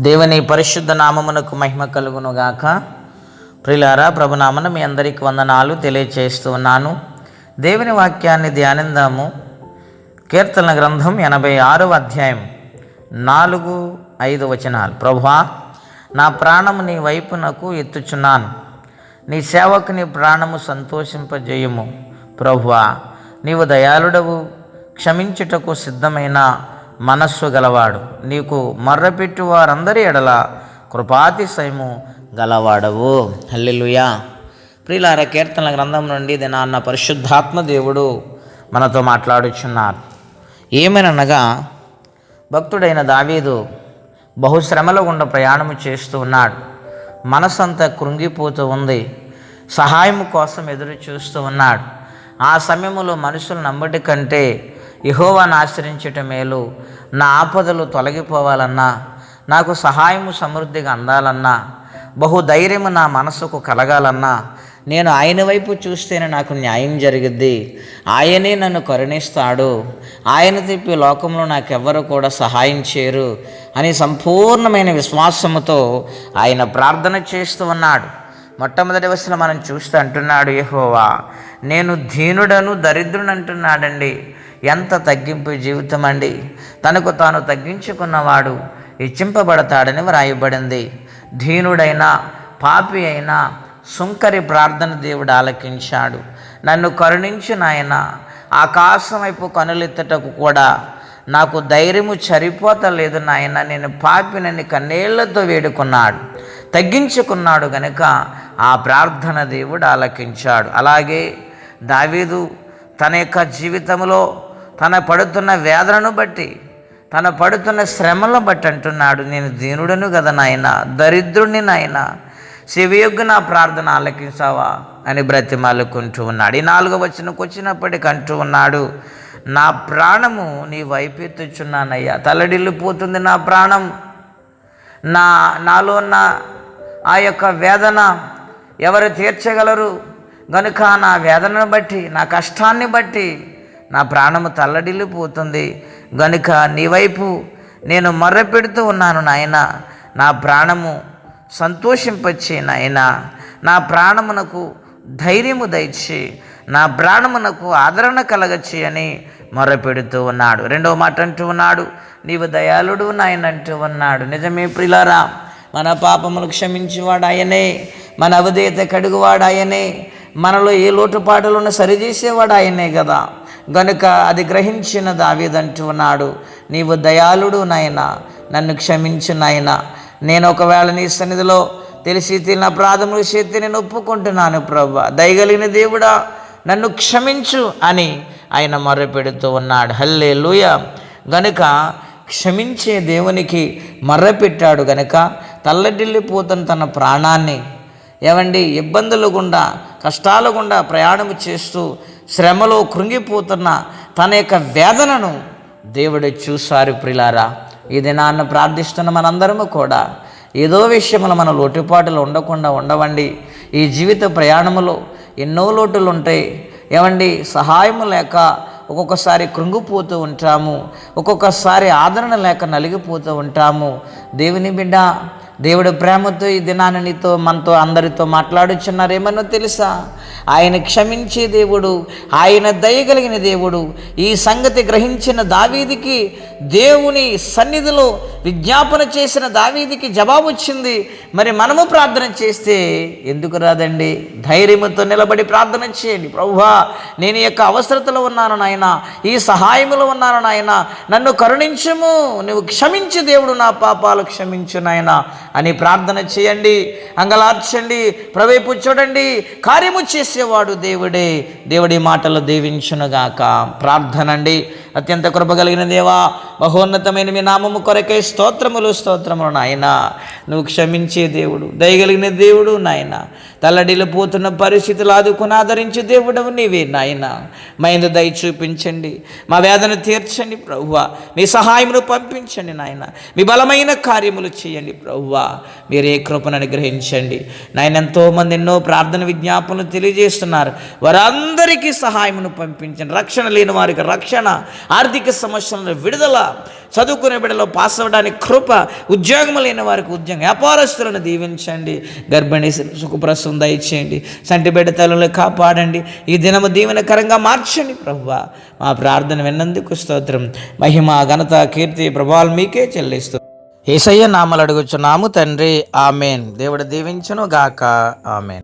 దేవుని పరిశుద్ధ నామమునకు మహిమ కలుగునుగాక. ప్రియులారా, ప్రభునామన మీ అందరికీ వందనాలు తెలియచేస్తూ ఉన్నాను. దేవుని వాక్యాన్ని ధ్యానిందాము. కీర్తన గ్రంథం 86వ అధ్యాయం 4-5 వచనాలు. ప్రభువా, నా ప్రాణము నీ వైపునకు ఎత్తుచున్నాను, నీ సేవకుని ప్రాణము సంతోషింపజేయుము. ప్రభువా, నీవు దయాళుడవు, క్షమించుటకు సిద్ధమైన మనస్సు గలవాడు, నీకు మర్రపెట్టు వారందరి ఎడల కృపాతిశయము గలవాడవు. హల్లెలూయా. ప్రియులారా, కీర్తనల గ్రంథం నుండి దినాన్న పరిశుద్ధాత్మ దేవుడు మనతో మాట్లాడుచున్నారు. ఏమనగా, భక్తుడైన దావీదు బహుశ్రమల గుండా ప్రయాణము చేస్తూ ఉన్నాడు. మనసంతా కృంగిపోతూ ఉంది. సహాయం కోసం ఎదురు చూస్తూ ఉన్నాడు. ఆ సమయంలో మనుషులు నమ్మటి కంటే యెహోవాను ఆశ్రయించటం మేలు. నా ఆపదలు తొలగిపోవాలన్నా, నాకు సహాయము సమృద్ధిగా అందాలన్నా, బహుధైర్యము నా మనసుకు కలగాలన్నా, నేను ఆయన వైపు చూస్తేనే నాకు న్యాయం జరిగిద్ది. ఆయనే నన్ను కరుణిస్తాడు. ఆయన తిప్పి లోకంలో నాకెవ్వరు కూడా సహాయం చేయరు అని సంపూర్ణమైన విశ్వాసముతో ఆయన ప్రార్థన చేస్తూ ఉన్నాడు. మొట్టమొదటి వచనం మనం చూస్తూ అంటున్నాడు, యెహోవా నేను దీనుడను దరిద్రుని అంటున్నాడండి. ఎంత తగ్గింపు జీవితం అండి. తనకు తాను తగ్గించుకున్నవాడు హెచ్చింపబడతాడని వ్రాయబడింది. దీనుడైనా పాపి అయినా సుంకరి ప్రార్థన దేవుడు ఆలకించాడు. నన్ను కరుణించు నాయన, ఆకాశం వైపు కనులెత్తటకు కూడా నాకు ధైర్యము సరిపోతలేదు నాయన, నేను పాపినని కన్నీళ్లతో వేడుకున్నాడు. తగ్గించుకున్నాడు గనుక ఆ ప్రార్థన దేవుడు ఆలకించాడు. అలాగే దావీదు తన యొక్క జీవితంలో తన పడుతున్న వేదనను బట్టి, తన పడుతున్న శ్రమలను బట్టి అంటున్నాడు, నేను దీనుడను కదా నాయన, దరిద్రుని నాయన, శివయొగ్గు నా ప్రార్థన ఆలకించావా అని బ్రతిమాలుకుంటూ ఉన్నాడు. ఈ 4వ వచనంకి వచ్చినప్పటికీ అంటూ ఉన్నాడు, నా ప్రాణము నీ వైపెత్తుచున్నానయ్యా. తల్లడిల్లిపోతుంది నా ప్రాణం. నాలో ఉన్న ఆ యొక్క వేదన ఎవరు తీర్చగలరు? గనుక నా వేదనను బట్టి, నా కష్టాన్ని బట్టి నా ప్రాణము తల్లడిల్లిపోతుంది. గనుక నీ వైపు నేను మొర్రపెడుతూ ఉన్నాను నాయన. నా ప్రాణము సంతోషింపచ్చే నాయన, నా ప్రాణమునకు ధైర్యము దయచి, నా ప్రాణమునకు ఆదరణ కలగచ్చి అని మొర్రపెడుతూ ఉన్నాడు. 2వ మాట అంటూ ఉన్నాడు, నీవు దయాళుడు నాయన అంటూ ఉన్నాడు. నిజమే ప్రియులారా, మన పాపములు క్షమించేవాడు ఆయనే, మన అవధేయత కడుగువాడు ఆయనే, మనలో ఏ లోటుపాటులను సరిచేసేవాడు ఆయనే కదా. గనుక అది గ్రహించిన దావీదు అంటూ ఉన్నాడు, నీవు దయాళుడు నాయన, నన్ను క్షమించు నాయన. నేను ఒకవేళ నీ సన్నిధిలో తెలిసి తెలియని అపరాధములు చేస్తే నేను ఒప్పుకుంటున్నాను ప్రభువా, దయగలిగిన దేవుడా నన్ను క్షమించు అని ఆయన మొర్రపెడుతూ ఉన్నాడు. హల్లెలూయా. గనుక క్షమించే దేవునికి మొర్రపెట్టాడు గనుక తల్లడిల్లిపోతున్న తన ప్రాణాన్ని ఇబ్బందులు గుండా, కష్టాల గుండా ప్రయాణం చేస్తూ శ్రమలో కృంగిపోతున్న తన యొక్క వేదనను దేవుడు చూశారు. ప్రియులారా, ఈ దినాన్ని ప్రార్థిస్తున్న మనందరము కూడా ఏదో విషయంలో మన లోటుపాటులు ఉండకుండా ఉండవండి. ఈ జీవిత ప్రయాణములో ఎన్నో లోటులు ఉంటాయి. సహాయము లేక ఒక్కొక్కసారి కృంగిపోతూ ఉంటాము, ఒక్కొక్కసారి ఆదరణ లేక నలిగిపోతూ ఉంటాము. దేవుని బిడ్డ, దేవుడు ప్రేమతో ఈ దినాన్ని మనతో అందరితో మాట్లాడుచున్నారు. ఏమన్నా తెలుసా? ఆయన క్షమించే దేవుడు, ఆయన దయగలిగిన దేవుడు. ఈ సంగతి గ్రహించిన దావీదికి దేవుని సన్నిధిలో విజ్ఞాపన చేసిన దావీదికి జవాబు వచ్చింది. మరి మనము ప్రార్థన చేస్తే ఎందుకు రాదండి? ధైర్యంతో నిలబడి ప్రార్థన చేయండి. ప్రభువా, నేను ఈ యొక్క అవసరతలో ఉన్నాను నాయన, ఈ సహాయములో ఉన్నాను నాయన, నన్ను కరుణించుము, నువ్వు క్షమించు దేవుడు, నా పాపాలు క్షమించు నాయన అని ప్రార్థన చేయండి. అంగలార్చండి, ప్రవేపు చూడండి, కార్యము చేసేవాడు దేవుడే. దేవుడి మాటలు దీవించునుగాక. ప్రార్థన అండి. అత్యంత కృపగలిగిన దేవా, మహోన్నతమైన మీ నామము కొరకై స్తోత్రములు స్తోత్రములు నాయన. నువ్వు క్షమించే దేవుడు, దయగలిగిన దేవుడు నాయన. తల్లడిల్లిపోతున్న పరిస్థితులు ఆదుకుని ఆదరించే దేవుడవు నీవే నాయన. మైందు దయ చూపించండి, మా వేదన తీర్చండి ప్రభువా. మీ సహాయమును పంపించండి నాయన. మీ బలమైన కార్యములు చేయండి ప్రభువా. మీరే కృపను అనుగ్రహించండి నాయన. ఎంతోమంది ఎన్నో ప్రార్థన విజ్ఞాపనలు తెలియజేస్తున్నారు. వారందరికీ సహాయమును పంపించండి. రక్షణ లేని వారికి రక్షణ, ఆర్థిక సమస్యలను విడుదల, చదువుకునే బిడ్డలో పాస్ అవ్వడానికి కృప, ఉద్యోగం లేని వారికి ఉద్యోగం, వ్యాపారస్తులను దీవించండి, గర్భిణీ సుఖప్రసవం దయచేయండి, సంటి బిడ్డ తల్లులు కాపాడండి, ఈ దినము దీవెనకరంగా మార్చండి ప్రభువా. మా ప్రార్థన విన్నందుకు స్తోత్రం. మహిమ, ఘనత, కీర్తి, ప్రభావాలు మీకే చెల్లిస్తూ యేసయ్య నామములో అడుగుచున్నాము తండ్రి, ఆమెన్. దేవుడు దీవించును గాక, ఆమెన్.